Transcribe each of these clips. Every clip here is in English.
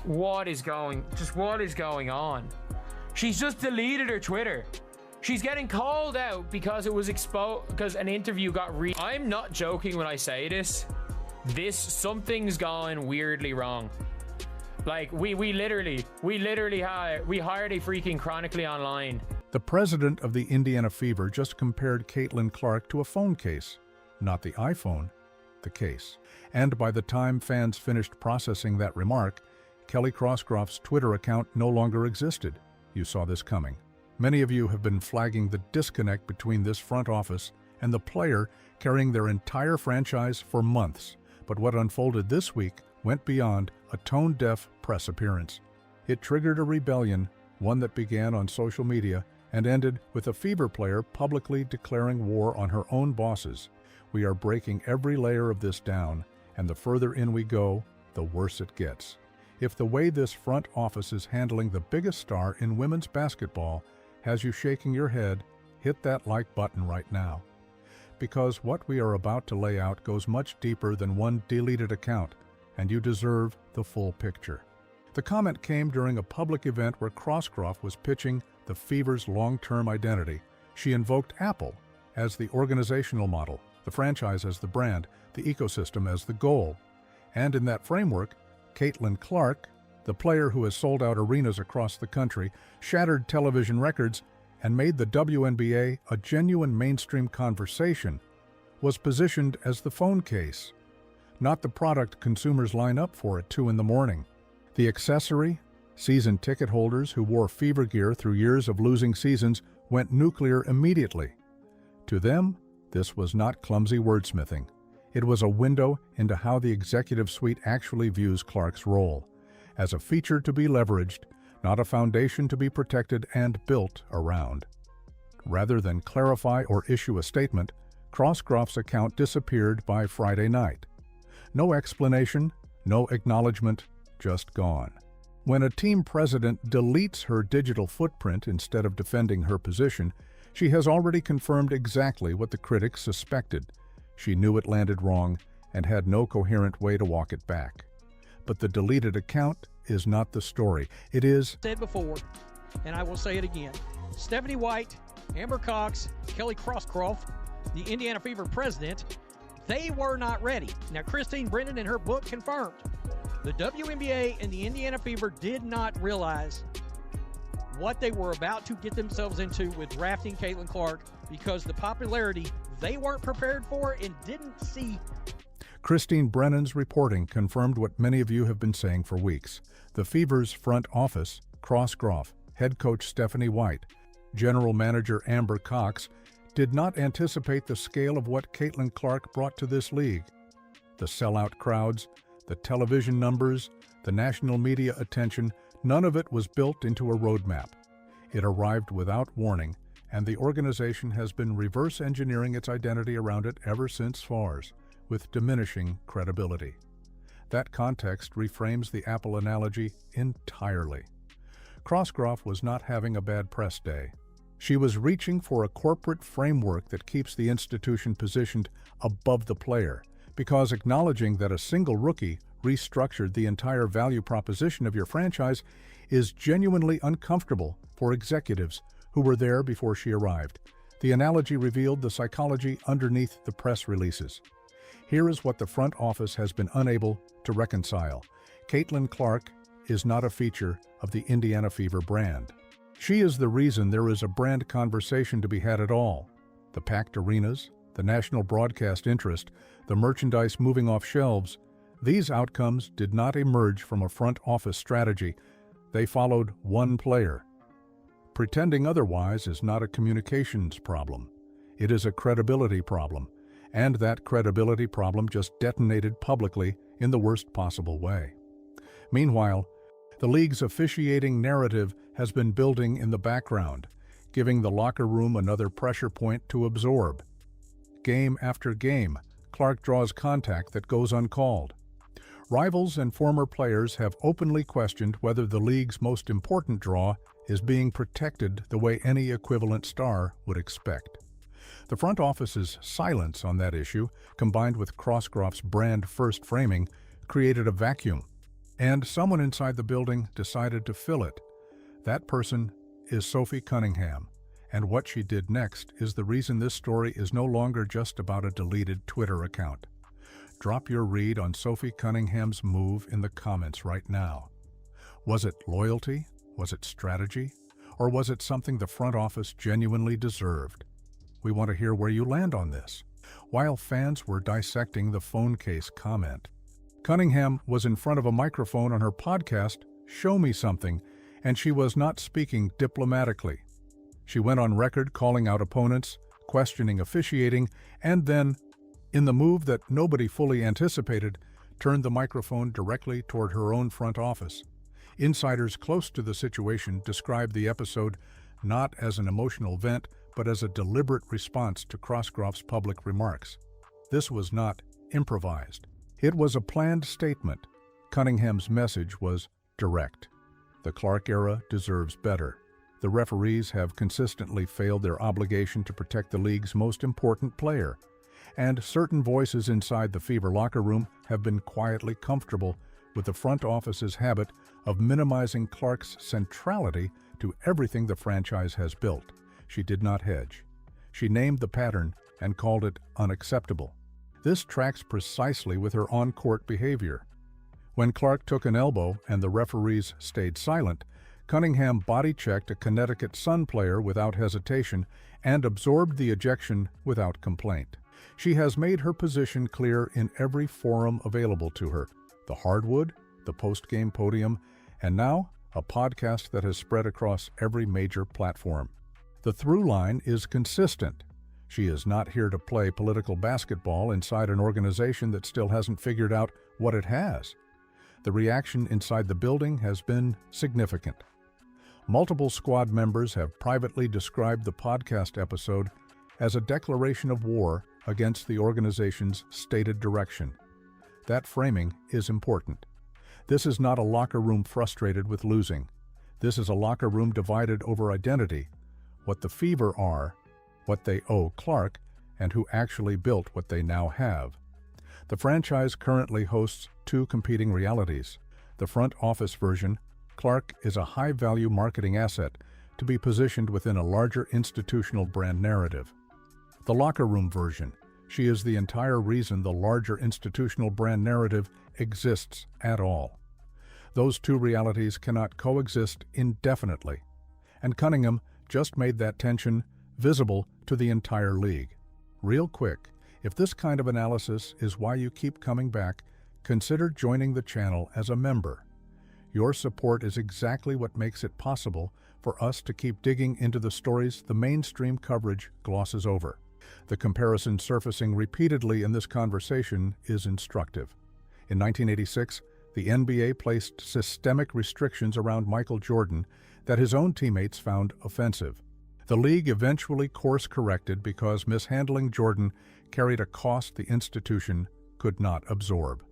what is going on? She's just deleted her Twitter. She's getting called out because it was exposed, because an interview got I'm not joking when I say this. Something's gone weirdly wrong. Like, we literally hired a freaking Chronically Online. The president of the Indiana Fever just compared Caitlin Clark to a phone case. Not the iPhone, the case. And by the time fans finished processing that remark, Kelly Crossgroff's Twitter account no longer existed. You saw this coming. Many of you have been flagging the disconnect between this front office and the player carrying their entire franchise for months. But what unfolded this week went beyond a tone-deaf press appearance. It triggered a rebellion, one that began on social media and ended with a Fever player publicly declaring war on her own bosses. We are breaking every layer of this down, and the further in we go, the worse it gets. If the way this front office is handling the biggest star in women's basketball has you shaking your head, hit that like button right now. Because what we are about to lay out goes much deeper than one deleted account, and you deserve the full picture. The comment came during a public event where Crossgroff was pitching the Fever's long-term identity. She invoked Apple as the organizational model, the franchise as the brand, the ecosystem as the goal. And in that framework, Caitlin Clark, the player who has sold out arenas across the country, shattered television records, and made the WNBA a genuine mainstream conversation, was positioned as the phone case, not the product consumers line up for at 2 in the morning. The accessory, season ticket holders who wore Fever gear through years of losing seasons went nuclear immediately. To them, this was not clumsy wordsmithing. It was a window into how the executive suite actually views Clark's role, as a feature to be leveraged, not a foundation to be protected and built around. Rather than clarify or issue a statement, Crossgroff's account disappeared by Friday night. No explanation, no acknowledgement, just gone. When a team president deletes her digital footprint instead of defending her position, she has already confirmed exactly what the critics suspected. She knew it landed wrong and had no coherent way to walk it back. But the deleted account is not the story. It is said before, and I will say it again. Stephanie White, Amber Cox, Kelly Crossgroff, the Indiana Fever president, they were not ready. Now, Christine Brennan in her book confirmed the WNBA and the Indiana Fever did not realize what they were about to get themselves into with drafting Caitlin Clark, because the popularity they weren't prepared for and didn't see. Christine Brennan's reporting confirmed what many of you have been saying for weeks. The Fever's front office, Crossgroff, head coach Stephanie White, general manager Amber Cox, did not anticipate the scale of what Caitlin Clark brought to this league. The sellout crowds, the television numbers, the national media attention, none of it was built into a roadmap. It arrived without warning, and the organization has been reverse engineering its identity around it ever since FARS, with diminishing credibility. That context reframes the Apple analogy entirely. Crossgroff was not having a bad press day. She was reaching for a corporate framework that keeps the institution positioned above the player, because acknowledging that a single rookie restructured the entire value proposition of your franchise is genuinely uncomfortable for executives who were there before she arrived. The analogy revealed the psychology underneath the press releases. Here is what the front office has been unable to reconcile. Caitlin Clark is not a feature of the Indiana Fever brand. She is the reason there is a brand conversation to be had at all. The packed arenas, the national broadcast interest, the merchandise moving off shelves, these outcomes did not emerge from a front office strategy. They followed one player. Pretending otherwise is not a communications problem. It is a credibility problem, and that credibility problem just detonated publicly in the worst possible way. Meanwhile, the league's officiating narrative has been building in the background, giving the locker room another pressure point to absorb. Game after game, Clark draws contact that goes uncalled. Rivals and former players have openly questioned whether the league's most important draw is being protected the way any equivalent star would expect. The front office's silence on that issue, combined with Crossgroff's brand-first framing, created a vacuum. And someone inside the building decided to fill it. That person is Sophie Cunningham, and what she did next is the reason this story is no longer just about a deleted Twitter account. Drop your read on Sophie Cunningham's move in the comments right now. Was it loyalty? Was it strategy? Or was it something the front office genuinely deserved? We want to hear where you land on this. While fans were dissecting the phone case comment, Cunningham was in front of a microphone on her podcast, Show Me Something, and she was not speaking diplomatically. She went on record calling out opponents, questioning officiating, and then, in the move that nobody fully anticipated, turned the microphone directly toward her own front office. Insiders close to the situation described the episode not as an emotional vent, but as a deliberate response to Crossgroff's public remarks. This was not improvised. It was a planned statement. Cunningham's message was direct. The Clark era deserves better. The referees have consistently failed their obligation to protect the league's most important player, and certain voices inside the Fever locker room have been quietly comfortable with the front office's habit of minimizing Clark's centrality to everything the franchise has built. She did not hedge. She named the pattern and called it unacceptable. This tracks precisely with her on-court behavior. When Clark took an elbow and the referees stayed silent, Cunningham body-checked a Connecticut Sun player without hesitation and absorbed the ejection without complaint. She has made her position clear in every forum available to her, the hardwood, the post-game podium, and now a podcast that has spread across every major platform. The through line is consistent. She is not here to play political basketball inside an organization that still hasn't figured out what it has. The reaction inside the building has been significant. Multiple squad members have privately described the podcast episode as a declaration of war against the organization's stated direction. That framing is important. This is not a locker room frustrated with losing. This is a locker room divided over identity, what the Fever are, what they owe Clark, and who actually built what they now have. The franchise currently hosts two competing realities. The front office version, Clark is a high-value marketing asset to be positioned within a larger institutional brand narrative. The locker room version, she is the entire reason the larger institutional brand narrative exists at all. Those two realities cannot coexist indefinitely, and Cunningham just made that tension visible to the entire league. Real quick, if this kind of analysis is why you keep coming back, consider joining the channel as a member. Your support is exactly what makes it possible for us to keep digging into the stories the mainstream coverage glosses over. The comparison surfacing repeatedly in this conversation is instructive. In 1986, the NBA placed systemic restrictions around Michael Jordan that his own teammates found offensive. The league eventually course-corrected because mishandling Jordan carried a cost the institution could not absorb.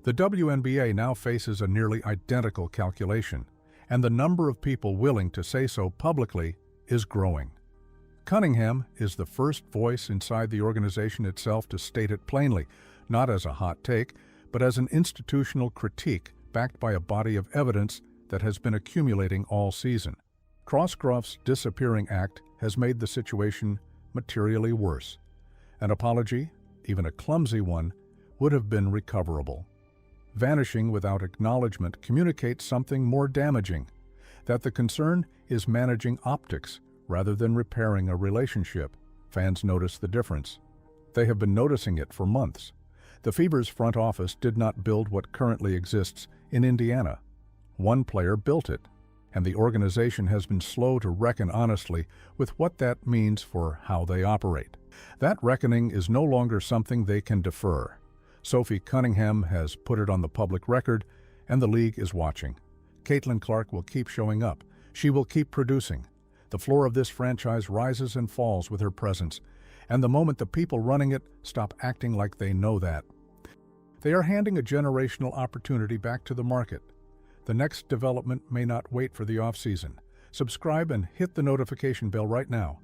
The WNBA now faces a nearly identical calculation, and the number of people willing to say so publicly is growing. Cunningham is the first voice inside the organization itself to state it plainly, not as a hot take, but as an institutional critique backed by a body of evidence that has been accumulating all season. Crossgroff's disappearing act has made the situation materially worse. An apology, even a clumsy one, would have been recoverable. Vanishing without acknowledgement communicates something more damaging, that the concern is managing optics rather than repairing a relationship. Fans notice the difference. They have been noticing it for months. The Fever's front office did not build what currently exists in Indiana. One player built it, and the organization has been slow to reckon honestly with what that means for how they operate. That reckoning is no longer something they can defer. Sophie Cunningham has put it on the public record, and the league is watching. Caitlin Clark will keep showing up. She will keep producing. The floor of this franchise rises and falls with her presence, and the moment the people running it stop acting like they know that. They are handing a generational opportunity back to the market. The next development may not wait for the off-season. Subscribe and hit the notification bell right now.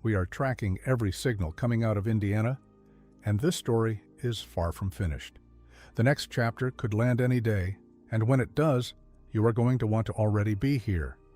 We are tracking every signal coming out of Indiana, and this story is far from finished. The next chapter could land any day, And when it does, you are going to want to already be here.